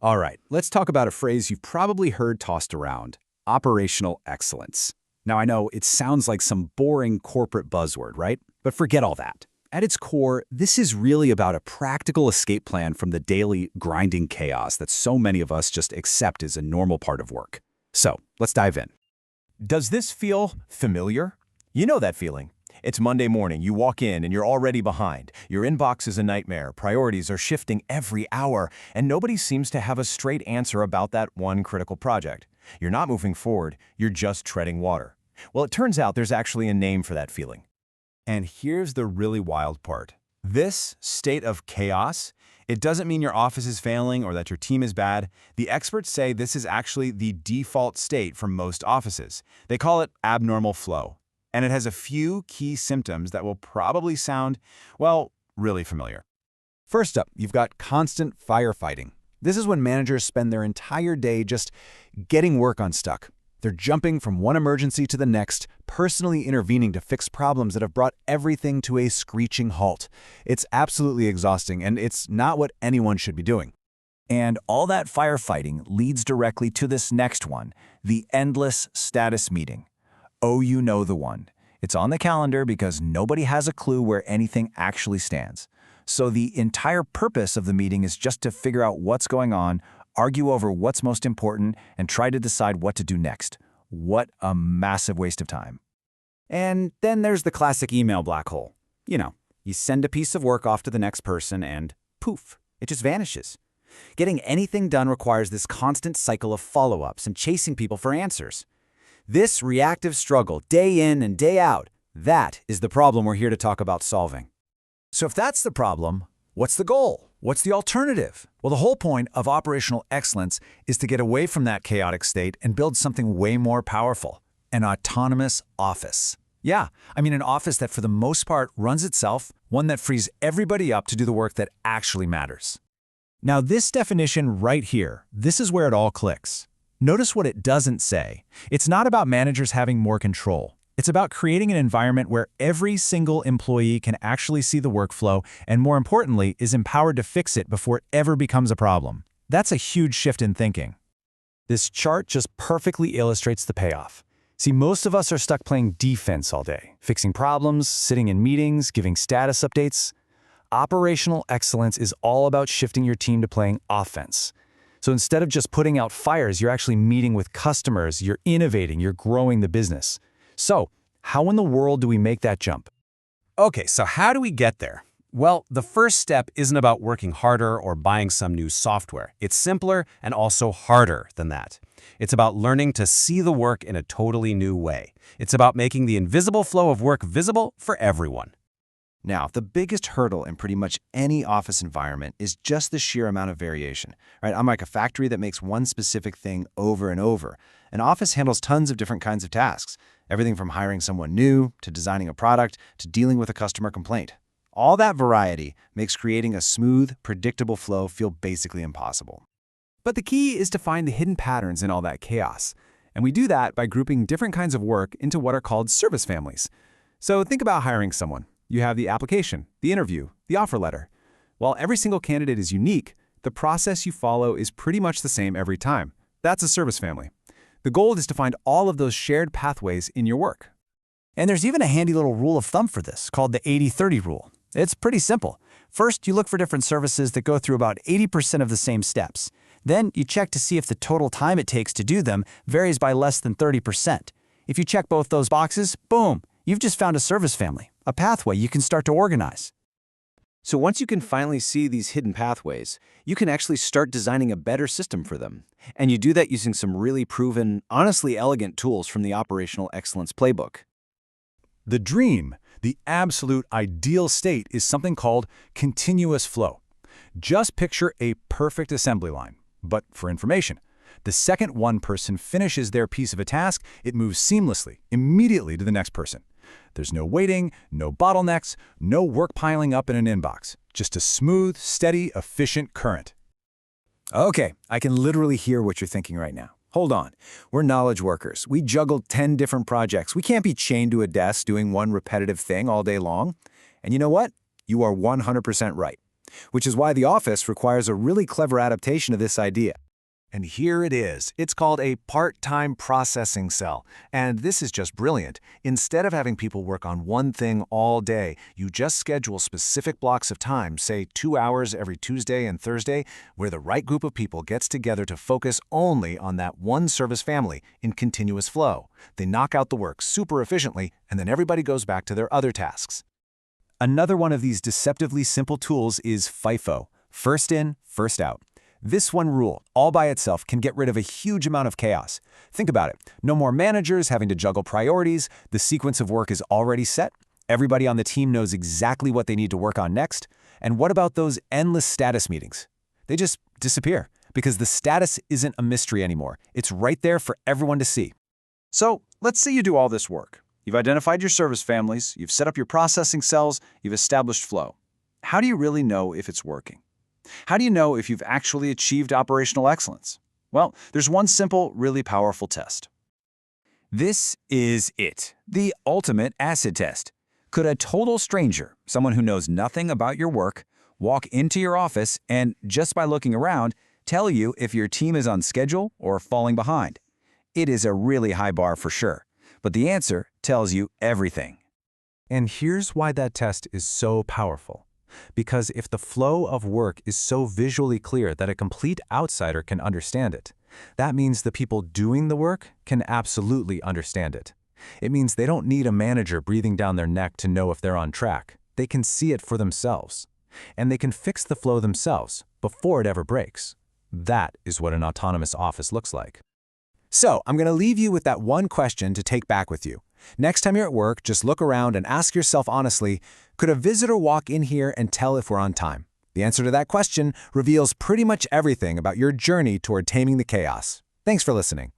All right, let's talk about a phrase you've probably heard tossed around, operational excellence. Now, I know it sounds like some boring corporate buzzword, right? But forget all that. At its core, this is really about a practical escape plan from the daily grinding chaos that so many of us just accept as a normal part of work. So, let's dive in. Does this feel familiar? You know that feeling. It's Monday morning, you walk in and you're already behind. Your inbox is a nightmare, priorities are shifting every hour, and nobody seems to have a straight answer about that one critical project. You're not moving forward, you're just treading water. Well, it turns out there's actually a name for that feeling. And here's the really wild part. This state of chaos, it doesn't mean your office is failing or that your team is bad. The experts say this is actually the default state for most offices. They call it abnormal flow. And it has a few key symptoms that will probably sound, well, really familiar. First up, you've got constant firefighting. This is when managers spend their entire day just getting work unstuck. They're jumping from one emergency to the next, personally intervening to fix problems that have brought everything to a screeching halt. It's absolutely exhausting, and it's not what anyone should be doing. And all that firefighting leads directly to this next one, the endless status meeting. Oh, you know the one. It's on the calendar because nobody has a clue where anything actually stands. So the entire purpose of the meeting is just to figure out what's going on, argue over what's most important, and try to decide what to do next. What a massive waste of time. And then there's the classic email black hole. You know, you send a piece of work off to the next person and poof, it just vanishes. Getting anything done requires this constant cycle of follow-ups and chasing people for answers. This reactive struggle, day in and day out, that is the problem we're here to talk about solving. So if that's the problem, what's the goal? What's the alternative? Well, the whole point of operational excellence is to get away from that chaotic state and build something way more powerful, an autonomous office. Yeah, I mean an office that for the most part runs itself, one that frees everybody up to do the work that actually matters. Now this definition right here, this is where it all clicks. Notice what it doesn't say. It's not about managers having more control. It's about creating an environment where every single employee can actually see the workflow and, more importantly, is empowered to fix it before it ever becomes a problem. That's a huge shift in thinking. This chart just perfectly illustrates the payoff. See, most of us are stuck playing defense all day, fixing problems, sitting in meetings, giving status updates. Operational excellence is all about shifting your team to playing offense. So instead of just putting out fires, you're actually meeting with customers, you're innovating, you're growing the business. So, how in the world do we make that jump? Okay, so how do we get there? Well, the first step isn't about working harder or buying some new software. It's simpler and also harder than that. It's about learning to see the work in a totally new way. It's about making the invisible flow of work visible for everyone. Now, the biggest hurdle in pretty much any office environment is just the sheer amount of variation, right? Unlike a factory that makes one specific thing over and over, an office handles tons of different kinds of tasks, everything from hiring someone new, to designing a product, to dealing with a customer complaint. All that variety makes creating a smooth, predictable flow feel basically impossible. But the key is to find the hidden patterns in all that chaos. And we do that by grouping different kinds of work into what are called service families. So think about hiring someone. You have the application, the interview, the offer letter. While every single candidate is unique, the process you follow is pretty much the same every time. That's a service family. The goal is to find all of those shared pathways in your work. And there's even a handy little rule of thumb for this called the 80-30 rule. It's pretty simple. First, you look for different services that go through about 80% of the same steps. Then you check to see if the total time it takes to do them varies by less than 30%. If you check both those boxes, boom, you've just found a service family, a pathway you can start to organize. So once you can finally see these hidden pathways, you can actually start designing a better system for them. And you do that using some really proven, honestly elegant tools from the Operational Excellence Playbook. The dream, the absolute ideal state, is something called continuous flow. Just picture a perfect assembly line. But for information, the second one person finishes their piece of a task, it moves seamlessly, immediately to the next person. There's no waiting, no bottlenecks, no work piling up in an inbox. Just a smooth, steady, efficient current. Okay, I can literally hear what you're thinking right now. Hold on. We're knowledge workers. We juggle 10 different projects. We can't be chained to a desk doing one repetitive thing all day long. And you know what? You are 100% right. which is why the office requires a really clever adaptation of this idea. And here it is. It's called a part-time processing cell. And this is just brilliant. Instead of having people work on one thing all day, you just schedule specific blocks of time, say 2 hours every Tuesday and Thursday, where the right group of people gets together to focus only on that one service family in continuous flow. They knock out the work super efficiently, and then everybody goes back to their other tasks. Another one of these deceptively simple tools is FIFO, first in, first out. This one rule, all by itself, can get rid of a huge amount of chaos. Think about it. No more managers having to juggle priorities. The sequence of work is already set. Everybody on the team knows exactly what they need to work on next. And what about those endless status meetings? They just disappear because the status isn't a mystery anymore. It's right there for everyone to see. So, let's say you do all this work. You've identified your service families, you've set up your processing cells, you've established flow. How do you really know if it's working? How do you know if you've actually achieved operational excellence? Well, there's one simple, really powerful test. This is it, the ultimate acid test. Could a total stranger, someone who knows nothing about your work, walk into your office and, just by looking around, tell you if your team is on schedule or falling behind? It is a really high bar for sure, but the answer tells you everything. And here's why that test is so powerful. Because if the flow of work is so visually clear that a complete outsider can understand it, that means the people doing the work can absolutely understand it. It means they don't need a manager breathing down their neck to know if they're on track. They can see it for themselves. And they can fix the flow themselves before it ever breaks. That is what an autonomous office looks like. So, I'm going to leave you with that one question to take back with you. Next time you're at work, just look around and ask yourself honestly, could a visitor walk in here and tell if we're on time? The answer to that question reveals pretty much everything about your journey toward taming the chaos. Thanks for listening.